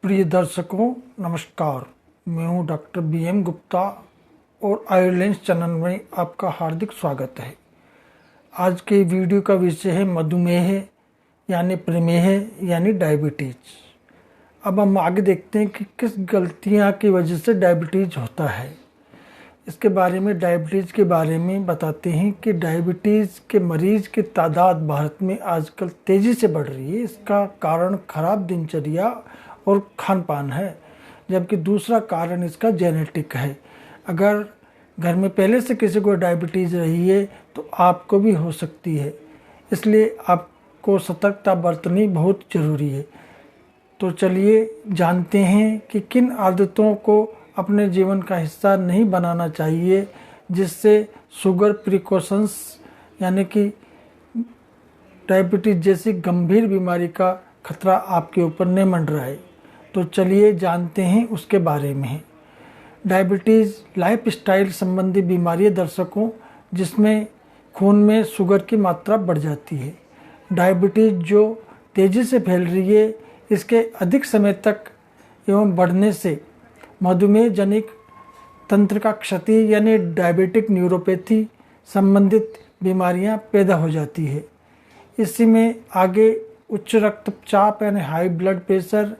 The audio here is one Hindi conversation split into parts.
प्रिय दर्शकों नमस्कार। मैं हूं डॉक्टर BM गुप्ता और आयुर्लेंस चैनल में आपका हार्दिक स्वागत है। आज के वीडियो का विषय है मधुमेह यानी प्रमेह यानी डायबिटीज। अब हम आगे देखते हैं कि किस गलतियां की वजह से डायबिटीज होता है। इसके बारे में डायबिटीज़ के बारे में बताते हैं कि डायबिटीज़ के मरीज की तादाद भारत में आजकल तेज़ी से बढ़ रही है। इसका कारण खराब दिनचर्या और खान पान है, जबकि दूसरा कारण इसका जेनेटिक है। अगर घर में पहले से किसी को डायबिटीज़ रही है तो आपको भी हो सकती है, इसलिए आपको सतर्कता बरतनी बहुत ज़रूरी है। तो चलिए जानते हैं कि किन आदतों को अपने जीवन का हिस्सा नहीं बनाना चाहिए जिससे शुगर प्रिकॉशंस यानी कि डायबिटीज़ जैसी गंभीर बीमारी का खतरा आपके ऊपर न मंडराए। तो चलिए जानते हैं उसके बारे में। डायबिटीज़ लाइफस्टाइल संबंधी बीमारी दर्शकों, जिसमें खून में शुगर की मात्रा बढ़ जाती है। डायबिटीज़ जो तेज़ी से फैल रही है, इसके अधिक समय तक एवं बढ़ने से मधुमेह जनिक तंत्र का क्षति यानी डायबिटिक न्यूरोपैथी संबंधित बीमारियां पैदा हो जाती है। इसी में आगे उच्च रक्तचाप यानी high blood pressure,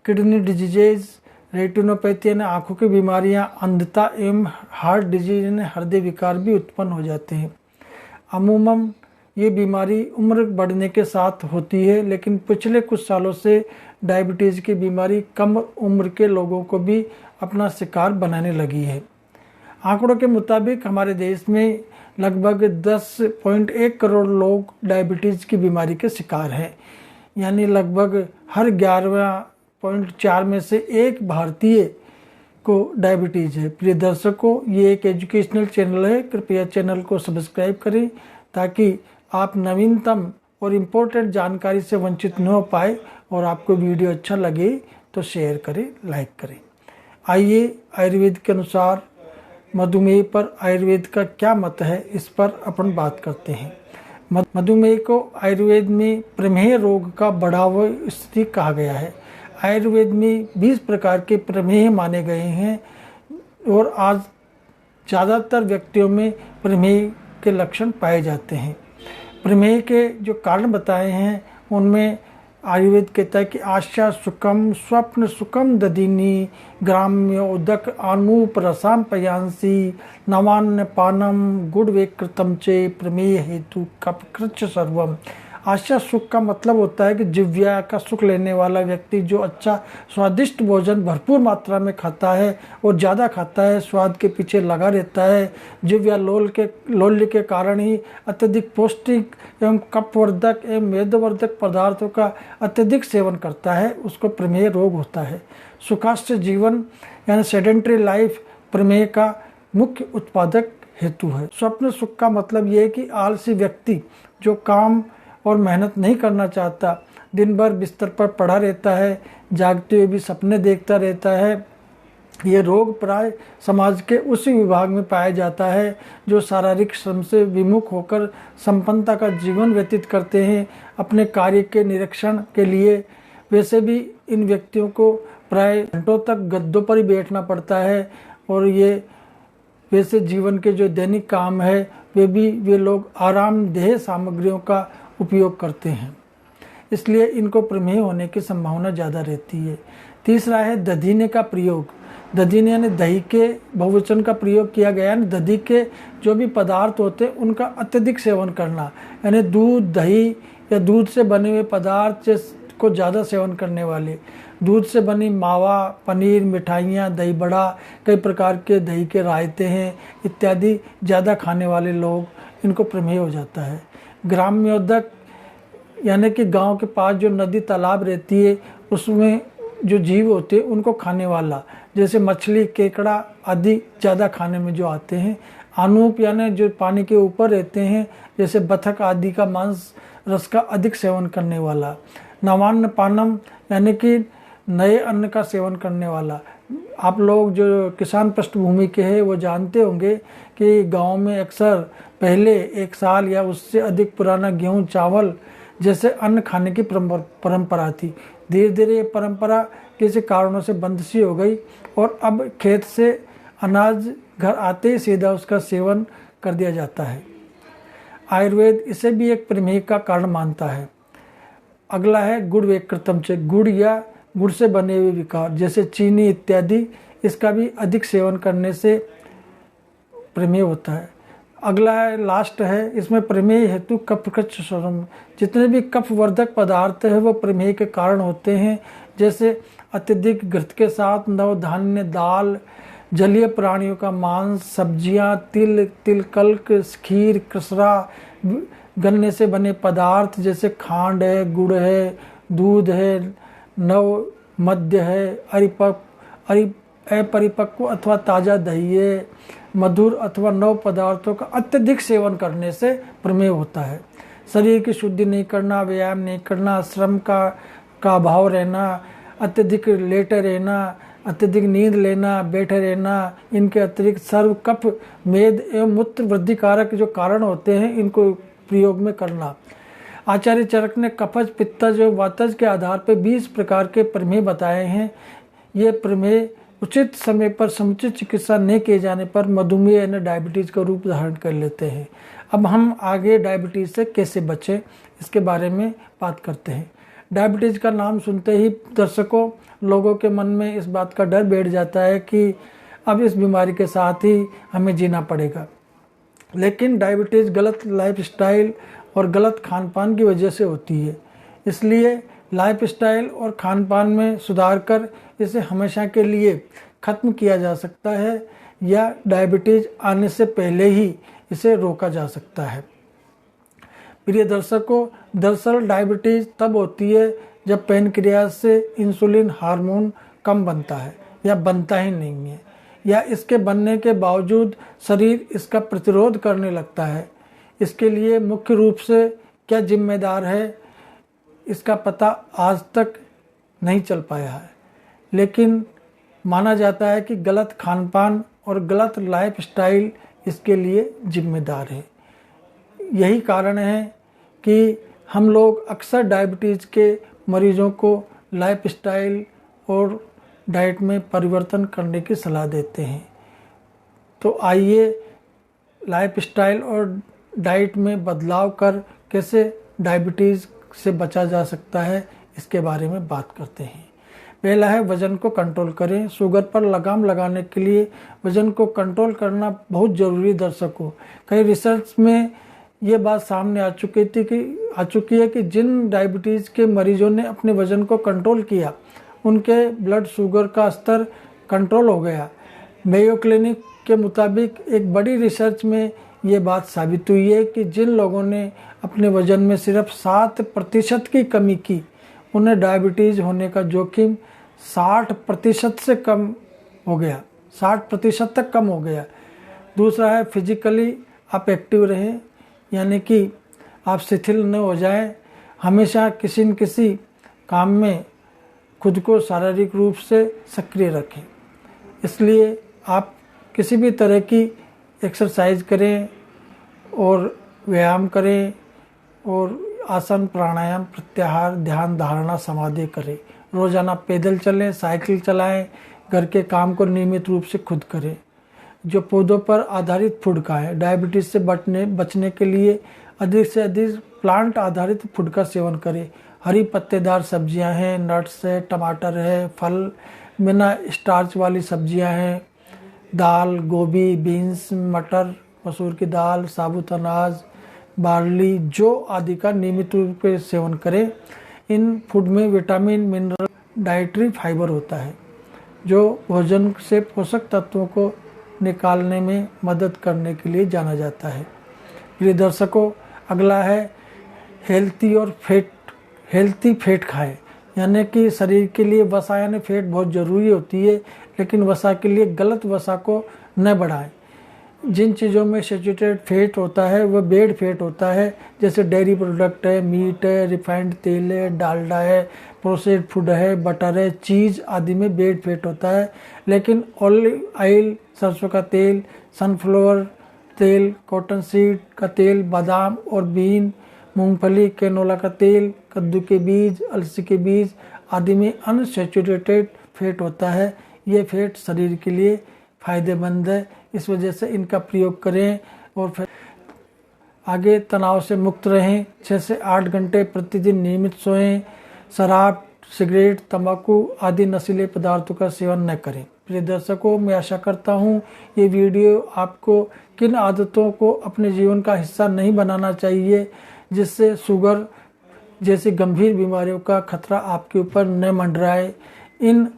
kidney diseases, retinopathy यानी आँखों की बीमारियां, अंधता एवं हार्ट डिजीज यानी हृदय विकार भी उत्पन्न हो जाते हैं। अमूमन ये बीमारी उम्र बढ़ने के साथ होती है, लेकिन पिछले कुछ सालों से डायबिटीज़ की बीमारी कम उम्र के लोगों को भी अपना शिकार बनाने लगी है। आंकड़ों के मुताबिक हमारे देश में लगभग 10.1 करोड़ लोग डायबिटीज़ की बीमारी के शिकार हैं, यानी लगभग हर 11.4 में से एक भारतीय को डायबिटीज़ है। प्रिय दर्शकों, ये एक एजुकेशनल चैनल है, कृपया चैनल को सब्सक्राइब करें ताकि आप नवीनतम और इम्पोर्टेंट जानकारी से वंचित न हो पाए। और आपको वीडियो अच्छा लगे तो शेयर करें, लाइक करें। आइए आयुर्वेद के अनुसार मधुमेह पर आयुर्वेद का क्या मत है, इस पर अपन बात करते हैं। मधुमेह को आयुर्वेद में प्रमेह रोग का बढ़ावा स्थिति कहा गया है। आयुर्वेद में 20 प्रकार के प्रमेह माने गए हैं और आज ज़्यादातर व्यक्तियों में प्रमेह के लक्षण पाए जाते हैं। प्रमेह के जो कारण बताए हैं उनमें आयुर्वेद कहता है कि आशा सुखम, स्वप्न सुखम दधिनी, ग्राम्य उदक अनूप रसाम पयांसी, नवान्न पानम गुड़ वेकृतम चे, प्रमेय हेतु कपकृच सर्वम। आशा सुख का मतलब होता है कि जिव्या का सुख लेने वाला व्यक्ति जो अच्छा स्वादिष्ट भोजन भरपूर मात्रा में खाता है और ज़्यादा खाता है, स्वाद के पीछे लगा रहता है, जिव्या लोल्य के कारण ही अत्यधिक पौष्टिक एवं कफवर्धक एवं मेदवर्धक पदार्थों का अत्यधिक सेवन करता है, उसको प्रमेह रोग होता है। सुखास्य जीवन यानी सेडेंट्री लाइफ प्रमेह का मुख्य उत्पादक हेतु है। स्वप्न सुख का मतलब यह है कि आलसी व्यक्ति जो काम और मेहनत नहीं करना चाहता, दिन भर बिस्तर पर पड़ा रहता है, जागते हुए भी सपने देखता रहता है, ये रोग प्राय समाज के उसी विभाग में पाया जाता है जो शारीरिक श्रम से विमुख होकर संपन्नता का जीवन व्यतीत करते हैं अपने कार्य के निरीक्षण के लिए। वैसे भी इन व्यक्तियों को प्राय घंटों तक गद्दों पर ही बैठना पड़ता है और ये वैसे जीवन के जो दैनिक काम है वे लोग आरामदेह सामग्रियों का उपयोग करते हैं, इसलिए इनको प्रमेह होने की संभावना ज़्यादा रहती है। तीसरा है दधीने का प्रयोग। दधीने यानी दही के बहुवचन का प्रयोग किया गया है। दधी के जो भी पदार्थ होते हैं उनका अत्यधिक सेवन करना, यानी दूध, दही या दूध से बने हुए पदार्थ को ज़्यादा सेवन करने वाले, दूध से बनी मावा, पनीर, मिठाइयाँ, दही बड़ा, कई प्रकार के दही के रायते हैं इत्यादि ज़्यादा खाने वाले लोग, इनको प्रमेह हो जाता है। ग्राम्योदक यानी कि गांव के पास जो नदी तालाब रहती है उसमें जो जीव होते हैं उनको खाने वाला, जैसे मछली, केकड़ा आदि ज़्यादा खाने में जो आते हैं। अनूप यानी जो पानी के ऊपर रहते हैं, जैसे बतख आदि का मांस रस का अधिक सेवन करने वाला। नवान्न पानम यानी कि नए अन्न का सेवन करने वाला। आप लोग जो किसान पृष्ठभूमि के हैं वो जानते होंगे कि गांव में अक्सर पहले 1 साल या उससे अधिक पुराना गेहूं, चावल जैसे अन्न खाने की परंपरा थी। धीरे धीरे ये परंपरा किसी कारणों से बंद सी हो गई और अब खेत से अनाज घर आते ही सीधा उसका सेवन कर दिया जाता है। आयुर्वेद इसे भी एक प्रमेह का कारण मानता है। अगला है गुड़ विकृतम से, गुड़ या गुड़ से बने हुए विकार जैसे चीनी इत्यादि, इसका भी अधिक सेवन करने से प्रमेह होता है। अगला है लास्ट है, इसमें प्रमेह हेतु कफकृच्छ स्वरम, जितने भी कफवर्धक पदार्थ है वो प्रमेह के कारण होते हैं, जैसे अत्यधिक घृत के साथ नवधान्य दाल, जलीय प्राणियों का मांस, सब्जियां, तिल, तिलकल्क, खीर, कसरा, गन्ने से बने पदार्थ जैसे खांड है, गुड़ है, दूध है, नव मद्य है, अपरिपक्व अथवा ताज़ा दही है, मधुर अथवा नव पदार्थों का अत्यधिक सेवन करने से प्रमेह होता है। शरीर की शुद्धि नहीं करना, व्यायाम नहीं करना, श्रम का अभाव रहना, अत्यधिक लेटे रहना, अत्यधिक नींद लेना, बैठे रहना, इनके अतिरिक्त सर्व कफ मेद एवं मूत्र वृद्धि कारक जो कारण होते हैं इनको प्रयोग में करना। आचार्य चरक ने कफज, पित्तज एवं वातज के आधार पर 20 प्रकार के प्रमेह बताए हैं। ये प्रमेह उचित समय पर समुचित चिकित्सा न किए जाने पर मधुमेह यानी डायबिटीज़ का रूप धारण कर लेते हैं। अब हम आगे डायबिटीज़ से कैसे बचें इसके बारे में बात करते हैं। डायबिटीज़ का नाम सुनते ही दर्शकों लोगों के मन में इस बात का डर बैठ जाता है कि अब इस बीमारी के साथ ही हमें जीना पड़ेगा। लेकिन डायबिटीज़ गलत लाइफस्टाइल और गलत खानपान की वजह से होती है, इसलिए लाइफस्टाइल और खानपान में सुधार कर इसे हमेशा के लिए ख़त्म किया जा सकता है या डायबिटीज़ आने से पहले ही इसे रोका जा सकता है। प्रिय दर्शकों, दरअसल डायबिटीज़ तब होती है जब पैनक्रियाज से इंसुलिन हार्मोन कम बनता है या बनता ही नहीं है, या इसके बनने के बावजूद शरीर इसका प्रतिरोध करने लगता है। इसके लिए मुख्य रूप से क्या जिम्मेदार है इसका पता आज तक नहीं चल पाया है, लेकिन माना जाता है कि गलत खानपान और गलत लाइफस्टाइल इसके लिए जिम्मेदार है। यही कारण है कि हम लोग अक्सर डायबिटीज़ के मरीजों को लाइफस्टाइल और डाइट में परिवर्तन करने की सलाह देते हैं। तो आइए लाइफस्टाइल और डाइट में बदलाव कर कैसे डायबिटीज़ से बचा जा सकता है इसके बारे में बात करते हैं। पहला है वज़न को कंट्रोल करें। शुगर पर लगाम लगाने के लिए वज़न को कंट्रोल करना बहुत ज़रूरी दर्शकों। कई रिसर्च में ये बात सामने आ चुकी है कि जिन डायबिटीज़ के मरीजों ने अपने वज़न को कंट्रोल किया उनके ब्लड शुगर का स्तर कंट्रोल हो गया। मेयो क्लिनिक के मुताबिक एक बड़ी रिसर्च में ये बात साबित हुई है कि जिन लोगों ने अपने वज़न में सिर्फ 7% की कमी की उन्हें डायबिटीज़ होने का जोखिम 60% से कम हो गया, 60% तक कम हो गया। दूसरा है फिजिकली आप एक्टिव रहें, यानी कि आप शिथिल न हो जाएं, हमेशा किसी न किसी काम में खुद को शारीरिक रूप से सक्रिय रखें। इसलिए आप किसी भी तरह की एक्सरसाइज करें और व्यायाम करें और आसन, प्राणायाम, प्रत्याहार, ध्यान, धारणा, समाधि करें। रोज़ाना पैदल चलें, साइकिल चलाएं, घर के काम को नियमित रूप से खुद करें। जो पौधों पर आधारित फूड खाएं। डायबिटीज़ से बचने के लिए अधिक से अधिक प्लांट आधारित फूड का सेवन करें। हरी पत्तेदार सब्जियां हैं, नट्स है, टमाटर है, फल, बिना स्टार्च वाली सब्जियां हैं, दाल, गोभी, बीन्स, मटर, मसूर की दाल, साबुत अनाज, बार्ली, जौ आदि का नियमित रूप से सेवन करें। इन फूड में विटामिन, मिनरल, डाइटरी फाइबर होता है जो भोजन से पोषक तत्वों को निकालने में मदद करने के लिए जाना जाता है। प्रिय दर्शकों, अगला है हेल्थी फैट खाएं, यानी कि शरीर के लिए वसा यानी फैट बहुत ज़रूरी होती है, लेकिन वसा के लिए गलत वसा को न बढ़ाएं। जिन चीज़ों में सैचुरेटेड फैट होता है वह बैड फैट होता है, जैसे डेयरी प्रोडक्ट है, मीट है, रिफाइंड तेल है, डालडा है, प्रोसेस्ड फूड है, बटर है, चीज़ आदि में बैड फैट होता है। लेकिन ऑलिव ऑयल, सरसों का तेल, सनफ्लावर तेल, कॉटन सीड का तेल, बादाम और बीन, मूंगफली, कैनोला का तेल, कद्दू के बीज, अलसी के बीज आदि में अनसैचुरेटेड फैट होता है। ये फैट शरीर के लिए फ़ायदेमंद है, इस वजह से इनका प्रयोग करें। और फिर आगे तनाव से मुक्त रहें। 6 से 8 घंटे प्रतिदिन नियमित सोएं। शराब, सिगरेट, तंबाकू आदि नशीले पदार्थों का सेवन न करें। प्रिय दर्शकों, मैं आशा करता हूँ ये वीडियो आपको किन आदतों को अपने जीवन का हिस्सा नहीं बनाना चाहिए जिससे शुगर जैसी गंभीर बीमारियों का खतरा आपके ऊपर न मंडराए, इन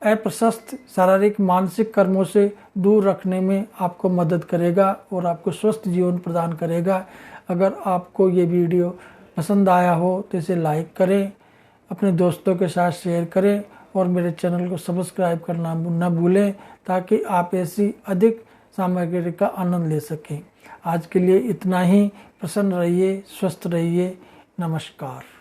अप्रशस्त शारीरिक मानसिक कर्मों से दूर रखने में आपको मदद करेगा और आपको स्वस्थ जीवन प्रदान करेगा। अगर आपको ये वीडियो पसंद आया हो तो इसे लाइक करें, अपने दोस्तों के साथ शेयर करें और मेरे चैनल को सब्सक्राइब करना न भूलें ताकि आप ऐसी अधिक सामग्री का आनंद ले सकें। आज के लिए इतना ही। प्रसन्न रहिए, स्वस्थ रहिए। नमस्कार।